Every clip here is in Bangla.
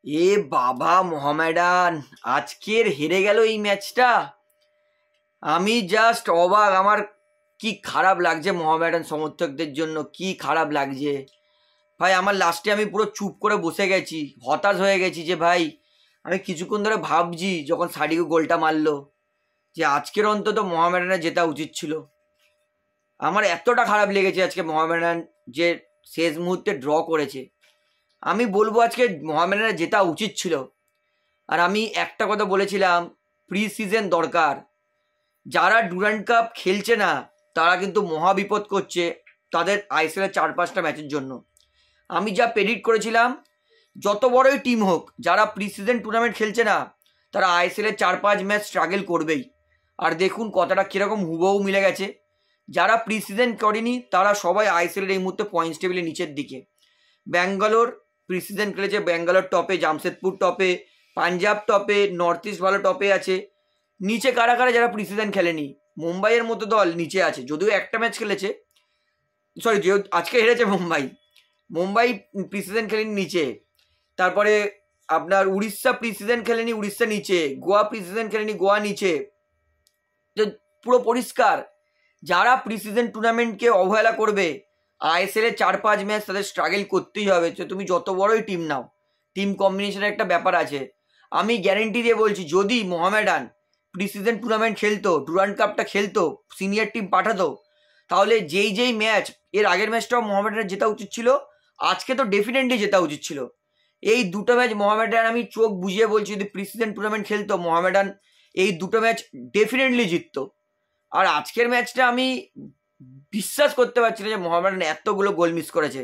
এ বাবা মোহামেডান আজকের হেরে গেল এই ম্যাচটা। আমি জাস্ট অবাক। আমার কি খারাপ লাগছে মোহামেডান সমর্থকদের জন্য, কি খারাপ লাগছে ভাই। আমার লাস্টে আমি পুরো চুপ করে বসে গেছি, হতাশ হয়ে গেছি যে ভাই আমি কিছুক্ষণ ধরে ভাবছি যখন সাডিকো গোলটা মারলো যে আজকের অন্তত মোহামেডানের জেতা উচিত ছিল। আমার এতটা খারাপ লেগেছে আজকে মোহামেডান যে শেষ মুহূর্তে ড্র করেছে। আমি বলবো আজকে মোহামেডানের জেতা উচিত ছিল। আর আমি একটা কথা বলেছিলাম, প্রি সিজন দরকার। যারা ডুরান্ড কাপ খেলছে না তারা কিন্তু মহা বিপদ করছে তাদের আইএসএলের 4-5টা ম্যাচের জন্য। আমি যা প্রেডিক্ট করেছিলাম, যত বড়ই টিম হোক, যারা প্রি সিজন টুর্নামেন্ট খেলছে না তারা আইএসএলের 4-5 ম্যাচ স্ট্রাগল করবেই। আর দেখুন কতটা কীরকম হুবহু মিলে গেছে। যারা প্রি সিজন করেনি তারা সবাই আইএসএলের এই মুহূর্তে পয়েন্টস টেবিলে নিচের দিকে। ব্যাঙ্গালোর প্রি সিজন খেলেছে, ব্যাঙ্গালোর টপে, জামশেদপুর টপে, পাঞ্জাব টপে, নর্থ ইস্ট ভালো টপে আছে। নিচে কারা কারা যারা প্রি সিজন খেলেনি, মুম্বাইয়ের মতো দল নিচে আছে, যদিও একটা ম্যাচ খেলেছে, সরি আজকে হেরেছে মুম্বাই প্রি সিজন খেলেনি নিচে। তারপরে আপনার উড়িষ্যা প্রি সিজন খেলেনি, উড়িষ্যা নিচে। গোয়া প্রি সিজন খেলেনি, গোয়া নিচে। পুরো পরিষ্কার যারা প্রি সিজন টুর্নামেন্টকে অবহেলা করবে আইএসএলের 4-5 ম্যাচ তাদের স্ট্রাগল করতেই হবে। তো তুমি যত বড়ই টিম নাও, টিম কম্বিনেশনের একটা ব্যাপার আছে। আমি গ্যারেন্টি দিয়ে বলছি, যদি মোহামেডান প্রি সিজন টুর্নামেন্ট খেলতো, ডুরান্ড কাপটা খেলতো, সিনিয়র টিম পাঠাতো, তাহলে যেই ম্যাচ, এর আগের ম্যাচটাও মোহামেডানের জেতা উচিত ছিল, আজকে তো ডেফিনেটলি জেতা উচিত ছিল। এই দুটো ম্যাচ মোহামেডান, আমি চোখ বুঝিয়ে বলছি, যদি প্রি সিজন টুর্নামেন্ট খেলতো মোহামেডান এই দুটো ম্যাচ ডেফিনেটলি জিততো। আর আজকের ম্যাচটা আমি বিশ্বাস করতে পারছি না যে মোহামেডান এতগুলো গোল মিস করেছে।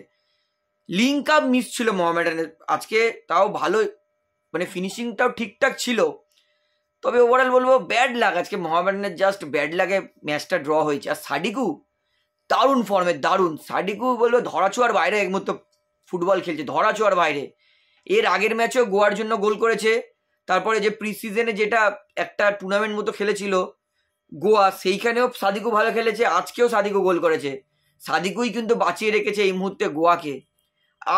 লিঙ্ক আপ মিস ছিল মোহামেডানের আজকে, তাও ভালো, মানে ফিনিশিংটাও ঠিকঠাক ছিল। তবে ওভারঅল বলবো ব্যাড লাগ, আজকে মোহামেডানের জাস্ট ব্যাড লাগে ম্যাচটা ড্র হয়েছে। আর সাডিকু দারুণ ফর্মে, দারুণ। সাডিকু বলবো ধরাছোঁয়ার বাইরে এক মতো ফুটবল খেলছে, ধরাছোঁয়ার বাইরে। এর আগের ম্যাচেও গোয়ার জন্য গোল করেছে। তারপরে যে প্রি সিজনে যেটা একটা টুর্নামেন্ট মতো খেলেছিল গোয়া, সেইখানেও সাদিকু ভালো খেলেছে, আজকেও সাদিকু গোল করেছে। সাদিকুই কিন্তু বাঁচিয়ে রেখেছে এই মুহূর্তে গোয়াকে।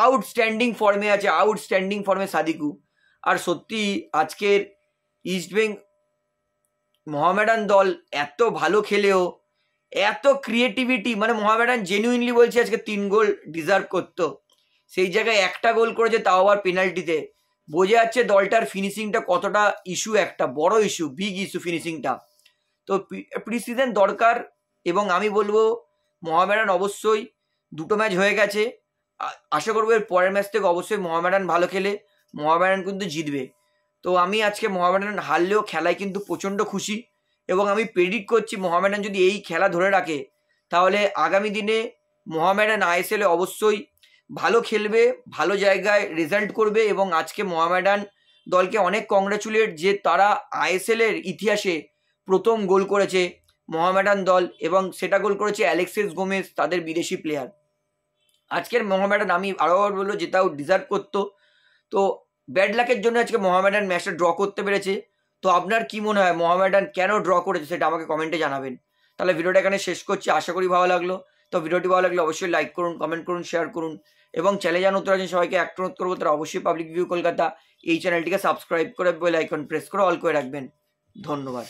আউটস্ট্যান্ডিং ফর্মে আছে, আউটস্ট্যান্ডিং ফর্মে সাদিকু। আর সত্যি আজকের ইস্টবেঙ্গল মোহামেডান দল এত ভালো খেলেও এত ক্রিয়েটিভিটি, মানে মোহামেডান জেনুইনলি বলছে আজকে 3 গোল ডিজার্ভ করতো, সেই জায়গায় একটা গোল করেছে, তাও আবার পেনাল্টিতে। বোঝা যাচ্ছে দলটার ফিনিশিংটা কতটা ইস্যু, একটা বড় ইস্যু, বিগ ইস্যু ফিনিশিংটা। তো প্রি সিজন দরকার। এবং আমি বলবো মোহামেডান অবশ্যই, দুটো ম্যাচ হয়ে গেছে, আশা করবো এর পরের ম্যাচ থেকে অবশ্যই মোহামেডান ভালো খেলে মোহামেডান কিন্তু জিতবে। তো আমি আজকে মোহামেডান হারলেও খেলায় কিন্তু প্রচণ্ড খুশি। এবং আমি প্রেডিক্ট করছি মোহামেডান যদি এই খেলা ধরে রাখে তাহলে আগামী দিনে মোহামেডান আইএসএলে অবশ্যই ভালো খেলবে, ভালো জায়গায় রেজাল্ট করবে। এবং আজকে মোহামেডান দলকে অনেক কংগ্রাচুলেট যে তারা আইএসএলের ইতিহাসে প্রথম গোল করেছে মোহামেডান দল, এবং সেটা গোল করেছে অ্যালেক্সিস গোমেজ, তাদের বিদেশি প্লেয়ার। আজকের মোহামেডান আমি আরও বলবো যেটাও ডিজার্ভ করতো। তো ব্যাড লাকের জন্য আজকে মোহামেডান ম্যাচটা ড্র করতে পেরেছে। তো আপনার কি মনে হয় মোহামেডান কেন ড্র করেছে সেটা আমাকে কমেন্টে জানাবেন। তাহলে ভিডিওটা এখানে শেষ করছি, আশা করি ভালো লাগলো। তো ভিডিওটি ভালো লাগলে অবশ্যই লাইক করুন, কমেন্ট করুন, শেয়ার করুন। এবং চ্যানেলে যারা নতুন আছেন সবাইকে একটা অনুরোধ করবো, তারা অবশ্যই পাবলিক ভিউ কলকাতা এই চ্যানেলটিকে সাবস্ক্রাইব করে বেল আইকন প্রেস করে অল করে রাখবেন। ধন্যবাদ।